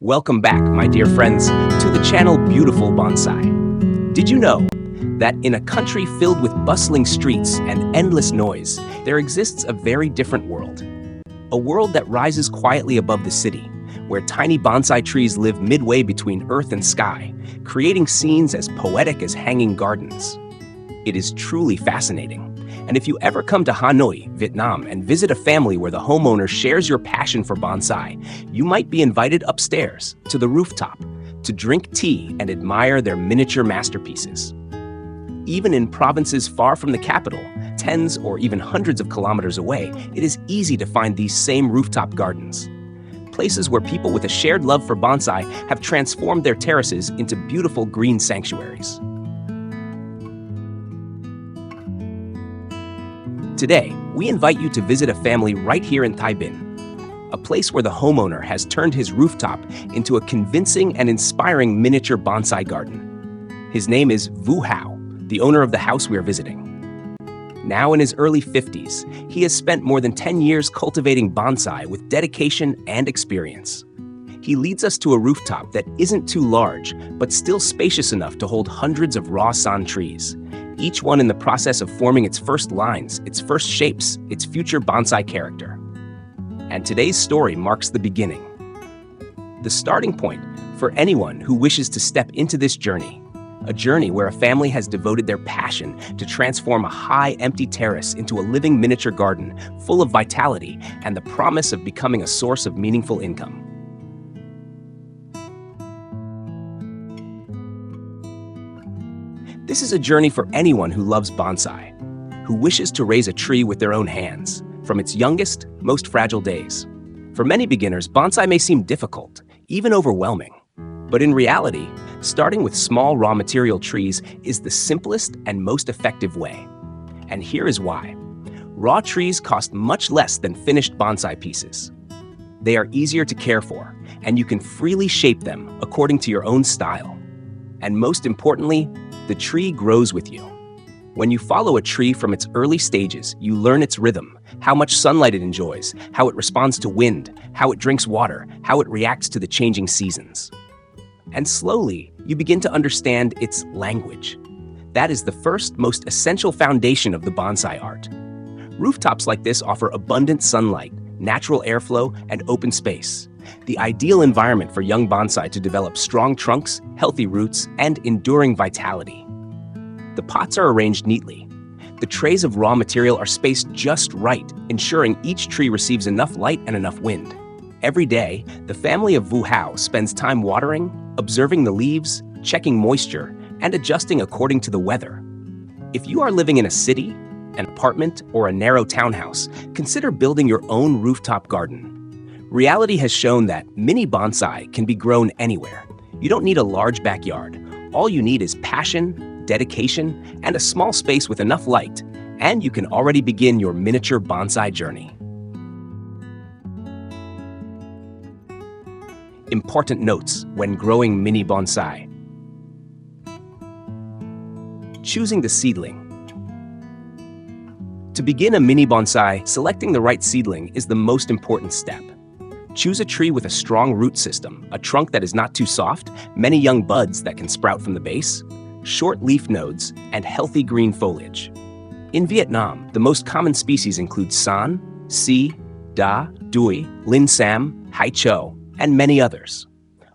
Welcome back, my dear friends, to the channel Beautiful Bonsai. Did you know that in a country filled with bustling streets and endless noise, there exists a very different world? A world that rises quietly above the city, where tiny bonsai trees live midway between earth and sky, creating scenes as poetic as hanging gardens. It is truly fascinating. And if you ever come to Hanoi, Vietnam, and visit a family where the homeowner shares your passion for bonsai, you might be invited upstairs to the rooftop to drink tea and admire their miniature masterpieces. Even in provinces far from the capital, tens or even hundreds of kilometers away, it is easy to find these same rooftop gardens. Places where people with a shared love for bonsai have transformed their terraces into beautiful green sanctuaries. Today, we invite you to visit a family right here in Thái Bình, a place where the homeowner has turned his rooftop into a convincing and inspiring miniature bonsai garden. His name is Vu Hao, the owner of the house we are visiting. Now in his early 50s, he has spent more than 10 years cultivating bonsai with dedication and experience. He leads us to a rooftop that isn't too large, but still spacious enough to hold hundreds of raw san trees, each one in the process of forming its first lines, its first shapes, its future bonsai character. And today's story marks the beginning. The starting point for anyone who wishes to step into this journey, a journey where a family has devoted their passion to transform a high, empty terrace into a living miniature garden full of vitality and the promise of becoming a source of meaningful income. This is a journey for anyone who loves bonsai, who wishes to raise a tree with their own hands, from its youngest, most fragile days. For many beginners, bonsai may seem difficult, even overwhelming. But in reality, starting with small raw material trees is the simplest and most effective way. And here is why. Raw trees cost much less than finished bonsai pieces. They are easier to care for, and you can freely shape them according to your own style. And most importantly, the tree grows with you. When you follow a tree from its early stages, you learn its rhythm, how much sunlight it enjoys, how it responds to wind, how it drinks water, how it reacts to the changing seasons. And slowly, you begin to understand its language. That is the first, most essential foundation of the bonsai art. Rooftops like this offer abundant sunlight, natural airflow, and open space. The ideal environment for young bonsai to develop strong trunks, healthy roots, and enduring vitality. The pots are arranged neatly. The trays of raw material are spaced just right, ensuring each tree receives enough light and enough wind. Every day, the family of Vu Hao spends time watering, observing the leaves, checking moisture, and adjusting according to the weather. If you are living in a city, an apartment, or a narrow townhouse, consider building your own rooftop garden. Reality has shown that mini bonsai can be grown anywhere. You don't need a large backyard. All you need is passion, dedication, and a small space with enough light, and you can already begin your miniature bonsai journey. Important notes when growing mini bonsai. Choosing the seedling. To begin a mini bonsai, selecting the right seedling is the most important step. Choose a tree with a strong root system, a trunk that is not too soft, many young buds that can sprout from the base, short leaf nodes, and healthy green foliage. In Vietnam, the most common species include san, si, da, dui, lin sam, hai cho, and many others.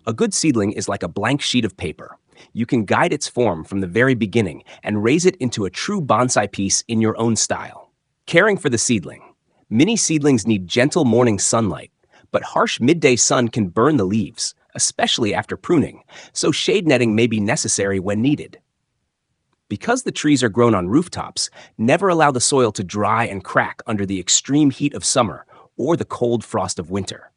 A good seedling is like a blank sheet of paper. You can guide its form from the very beginning and raise it into a true bonsai piece in your own style. Caring for the seedling. Many seedlings need gentle morning sunlight, but harsh midday sun can burn the leaves, especially after pruning, so shade netting may be necessary when needed. Because the trees are grown on rooftops, never allow the soil to dry and crack under the extreme heat of summer or the cold frost of winter.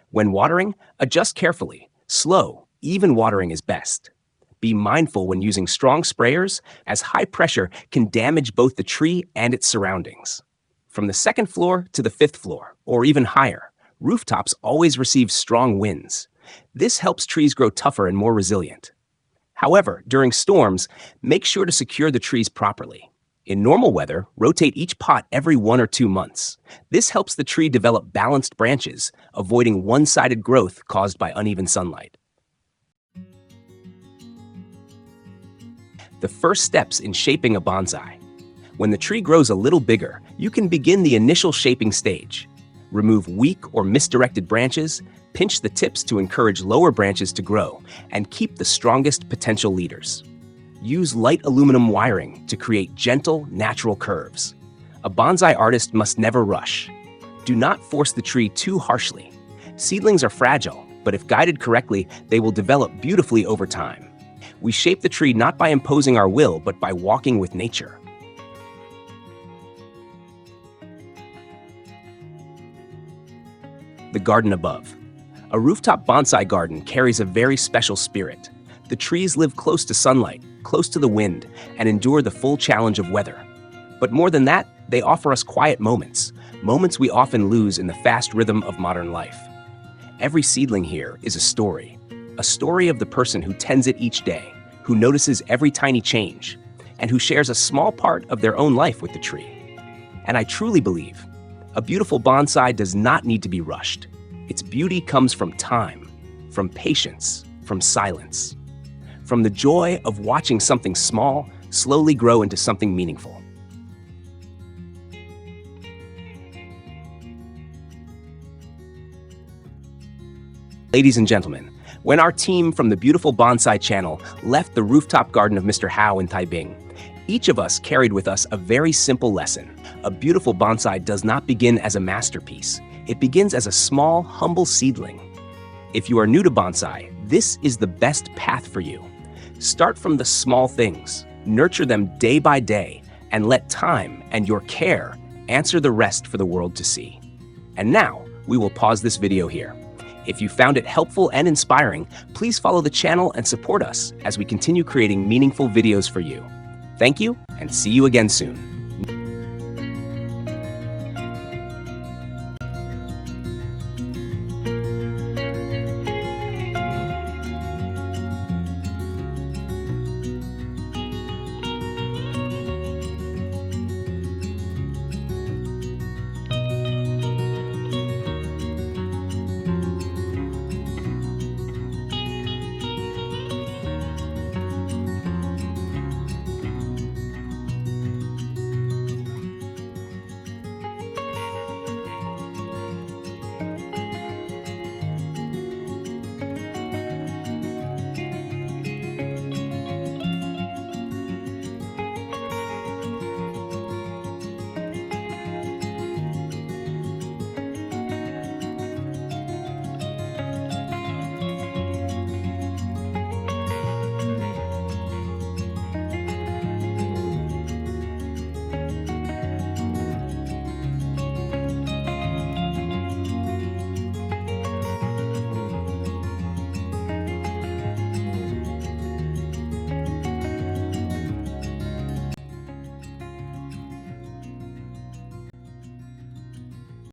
When watering, adjust carefully. Slow, even watering is best. Be mindful when using strong sprayers, as high pressure can damage both the tree and its surroundings. From the second floor to the fifth floor, or even higher, rooftops always receive strong winds. This helps trees grow tougher and more resilient. However, during storms, make sure to secure the trees properly. In normal weather, rotate each pot every 1 or 2 months. This helps the tree develop balanced branches, avoiding one-sided growth caused by uneven sunlight. The first steps in shaping a bonsai. When the tree grows a little bigger, you can begin the initial shaping stage. Remove weak or misdirected branches, pinch the tips to encourage lower branches to grow, and keep the strongest potential leaders. Use light aluminum wiring to create gentle, natural curves. A bonsai artist must never rush. Do not force the tree too harshly. Seedlings are fragile, but if guided correctly, they will develop beautifully over time. We shape the tree not by imposing our will, but by walking with nature. The garden above. A rooftop bonsai garden carries a very special spirit. The trees live close to sunlight, close to the wind, and endure the full challenge of weather. But more than that, they offer us quiet moments, moments we often lose in the fast rhythm of modern life. Every seedling here is a story of the person who tends it each day, who notices every tiny change, and who shares a small part of their own life with the tree. And I truly believe, a beautiful bonsai does not need to be rushed. Its beauty comes from time, from patience, from silence, from the joy of watching something small slowly grow into something meaningful. Ladies and gentlemen, when our team from the Beautiful Bonsai channel left the rooftop garden of Mr. Hao in Taiping, each of us carried with us a very simple lesson. A beautiful bonsai does not begin as a masterpiece. It begins as a small, humble seedling. If you are new to bonsai, this is the best path for you. Start from the small things, nurture them day by day, and let time and your care answer the rest for the world to see. And now, we will pause this video here. If you found it helpful and inspiring, please follow the channel and support us as we continue creating meaningful videos for you. Thank you, and see you again soon.